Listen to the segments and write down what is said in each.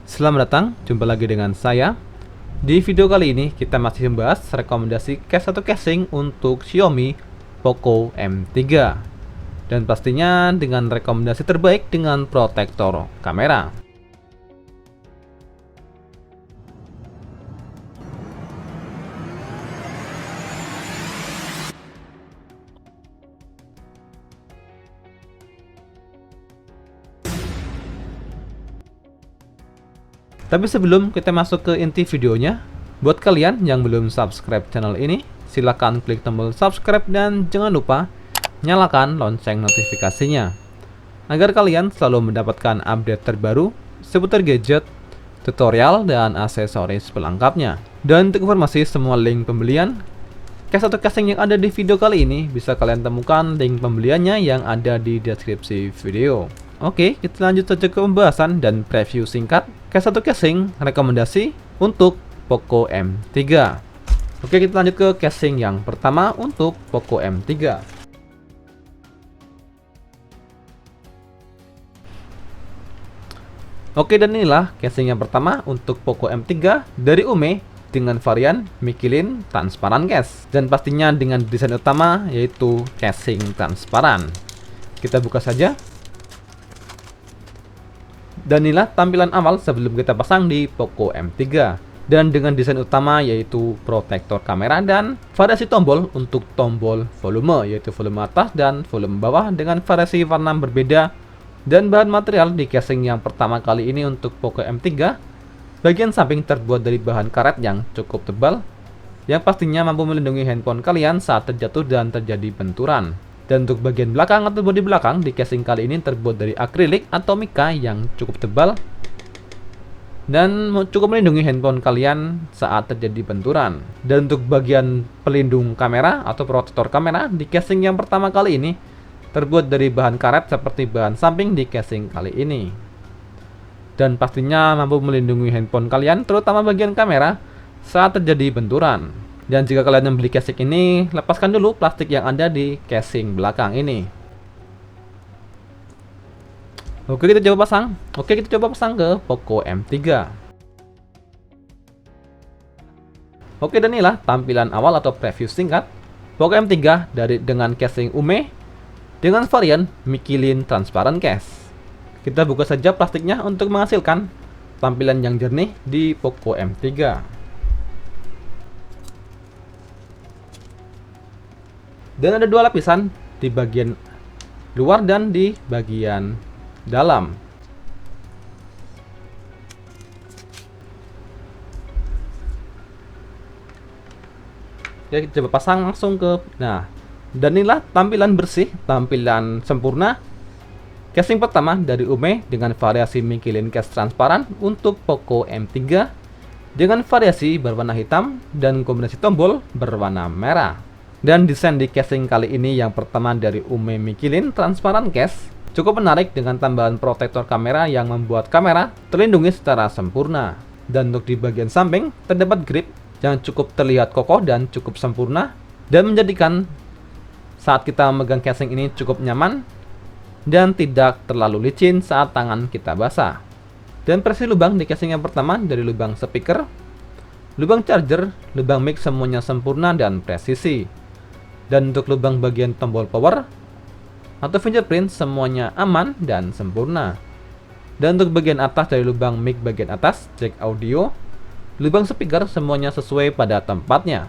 Selamat datang, jumpa lagi dengan saya. Di video kali ini kita masih membahas rekomendasi case atau casing untuk Xiaomi Poco M3. Dan pastinya dengan rekomendasi terbaik dengan protektor kamera. Tapi sebelum kita masuk ke inti videonya, buat kalian yang belum subscribe channel ini, silahkan klik tombol subscribe dan jangan lupa nyalakan lonceng notifikasinya agar kalian selalu mendapatkan update terbaru seputar gadget, tutorial, dan aksesoris pelengkapnya. Dan untuk informasi semua link pembelian case atau casing yang ada di video kali ini bisa kalian temukan link pembeliannya yang ada di deskripsi video. Oke, kita lanjut saja ke pembahasan dan preview singkat case atau casing rekomendasi untuk Poco M3. Oke, kita lanjut ke casing yang pertama untuk Poco M3. Oke, dan inilah casing yang pertama untuk Poco M3 dari Ume dengan varian Michelin transparan case, dan pastinya dengan desain utama yaitu casing transparan. Kita buka saja. Dan inilah tampilan awal sebelum kita pasang di Poco M3. Dan dengan desain utama yaitu protektor kamera dan variasi tombol untuk tombol volume, yaitu volume atas dan volume bawah dengan variasi warna berbeda. Dan bahan material di casing yang pertama kali ini untuk Poco M3, bagian samping terbuat dari bahan karet yang cukup tebal, yang pastinya mampu melindungi handphone kalian saat terjatuh dan terjadi benturan. Dan untuk bagian belakang atau bodi belakang di casing kali ini terbuat dari akrilik atau mika yang cukup tebal dan cukup melindungi handphone kalian saat terjadi benturan. Dan untuk bagian pelindung kamera atau protektor kamera di casing yang pertama kali ini terbuat dari bahan karet seperti bahan samping di casing kali ini. Dan pastinya mampu melindungi handphone kalian terutama bagian kamera saat terjadi benturan. Dan jika kalian membeli casing ini, lepaskan dulu plastik yang ada di casing belakang ini. Oke, kita coba pasang ke Poco M3. Oke, dan inilah tampilan awal atau preview singkat Poco M3 dengan casing Ume dengan varian Michelin transparan case. Kita buka saja plastiknya untuk menghasilkan tampilan yang jernih di Poco M3. Dan ada dua lapisan di bagian luar dan di bagian dalam. Oke, kita coba pasang langsung ke. Nah, dan inilah tampilan bersih, tampilan sempurna casing pertama dari Ume dengan variasi Michelin case transparan untuk Poco M3 dengan variasi berwarna hitam dan kombinasi tombol berwarna merah. Dan desain di casing kali ini yang pertama dari Ume Michelin transparan case cukup menarik dengan tambahan protektor kamera yang membuat kamera terlindungi secara sempurna. Dan untuk di bagian samping terdapat grip yang cukup terlihat kokoh dan cukup sempurna dan menjadikan saat kita memegang casing ini cukup nyaman dan tidak terlalu licin saat tangan kita basah. Dan presi lubang di casing yang pertama dari lubang speaker, lubang charger, lubang mic semuanya sempurna dan presisi. Dan untuk lubang bagian tombol power atau fingerprint semuanya aman dan sempurna. Dan untuk bagian atas dari lubang mic bagian atas, jack audio, lubang speaker semuanya sesuai pada tempatnya.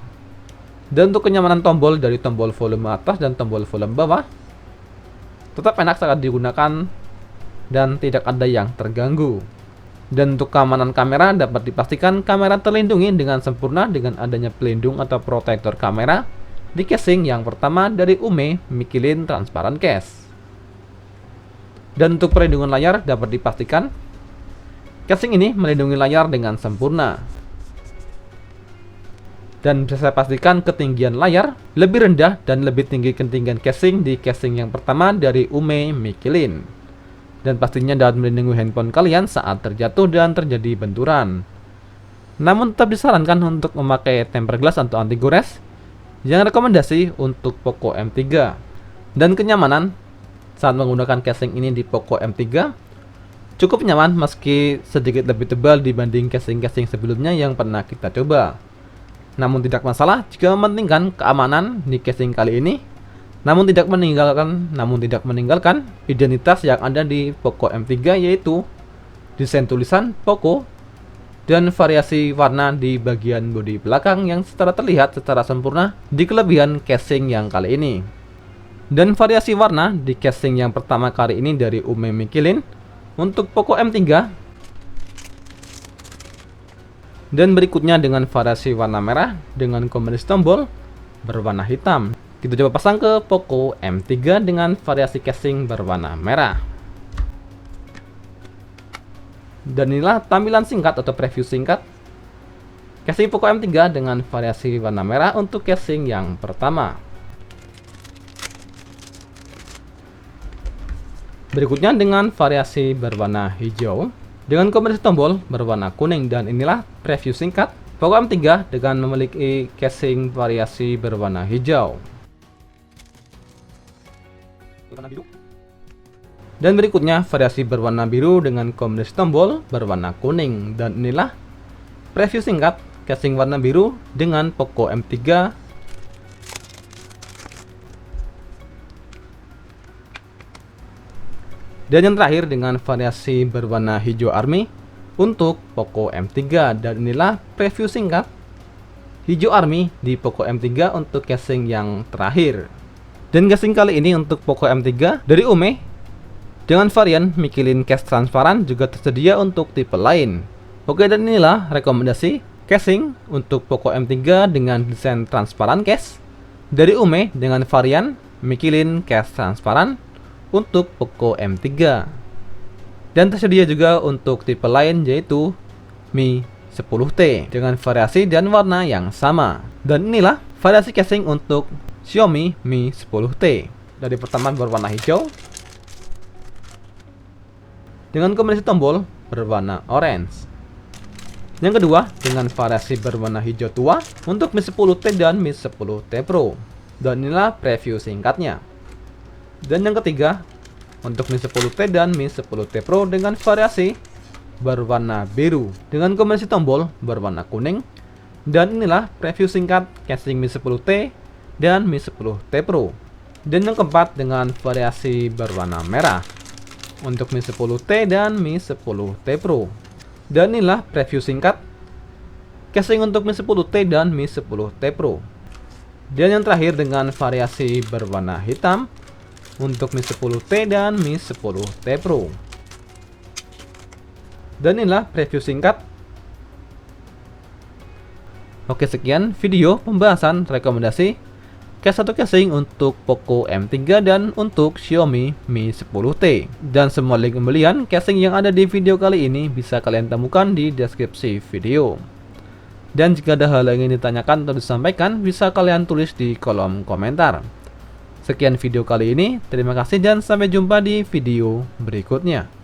Dan untuk kenyamanan tombol dari tombol volume atas dan tombol volume bawah tetap enak saat digunakan dan tidak ada yang terganggu. Dan untuk keamanan kamera dapat dipastikan kamera terlindungi dengan sempurna dengan adanya pelindung atau protektor kamera di casing yang pertama dari Ume Michelin transparan case. Dan untuk perlindungan layar dapat dipastikan casing ini melindungi layar dengan sempurna. Dan bisa saya pastikan ketinggian layar lebih rendah dan lebih tinggi ketinggian casing di casing yang pertama dari Ume Michelin. Dan pastinya dapat melindungi handphone kalian saat terjatuh dan terjadi benturan. Namun tetap disarankan untuk memakai tempered glass atau anti gores yang rekomendasi untuk Poco M3. Dan kenyamanan saat menggunakan casing ini di Poco M3 Cukup nyaman meski sedikit lebih tebal dibanding casing-casing sebelumnya yang pernah kita coba. Namun tidak masalah jika mementingkan keamanan di casing kali ini. Namun tidak meninggalkan identitas yang ada di Poco M3, yaitu desain tulisan Poco dan variasi warna di bagian bodi belakang yang terlihat secara sempurna di kelebihan casing yang kali ini. Dan variasi warna di casing yang pertama kali ini dari Ume Michelin untuk Poco M3, dan berikutnya dengan variasi warna merah dengan kombinasi tombol berwarna hitam. Kita coba pasang ke Poco M3 dengan variasi casing berwarna merah. Dan inilah tampilan singkat atau preview singkat casing Poco M3 dengan variasi warna merah untuk casing yang pertama. Berikutnya dengan variasi berwarna hijau dengan kombinasi tombol berwarna kuning, dan inilah preview singkat Poco M3 dengan memiliki casing variasi berwarna hijau. Dan berikutnya variasi berwarna biru dengan kombinasi tombol berwarna kuning, dan inilah preview singkat casing warna biru dengan Poco M3. Dan yang terakhir dengan variasi berwarna hijau army untuk Poco M3, dan inilah preview singkat hijau army di Poco M3 untuk casing yang terakhir. Dan casing kali ini untuk Poco M3 dari Ume dengan varian Michelin case transparan juga tersedia untuk tipe lain. Oke, dan inilah rekomendasi casing untuk Poco M3 dengan desain transparan case dari Ume dengan varian Michelin case transparan untuk Poco M3. Dan tersedia juga untuk tipe lain yaitu Mi 10T dengan variasi dan warna yang sama. Dan inilah variasi casing untuk Xiaomi Mi 10T. Dari pertama berwarna hijau dengan kombinasi tombol berwarna orange. Yang kedua dengan variasi berwarna hijau tua untuk Mi 10T dan Mi 10T Pro. Dan inilah preview singkatnya. Dan yang ketiga untuk Mi 10T dan Mi 10T Pro dengan variasi berwarna biru dengan kombinasi tombol berwarna kuning. Dan inilah preview singkat casing Mi 10T dan Mi 10T Pro. Dan yang keempat dengan variasi berwarna merah untuk Mi 10T dan Mi 10T Pro. Dan inilah preview singkat casing untuk Mi 10T dan Mi 10T Pro. Dan yang terakhir dengan variasi berwarna hitam untuk Mi 10T dan Mi 10T Pro. Dan inilah preview singkat. Oke, sekian video pembahasan rekomendasi case atau casing untuk Poco M3 dan untuk Xiaomi Mi 10T. Dan semua link pembelian casing yang ada di video kali ini bisa kalian temukan di deskripsi video. Dan jika ada hal yang ingin ditanyakan atau disampaikan, bisa kalian tulis di kolom komentar. Sekian video kali ini, terima kasih dan sampai jumpa di video berikutnya.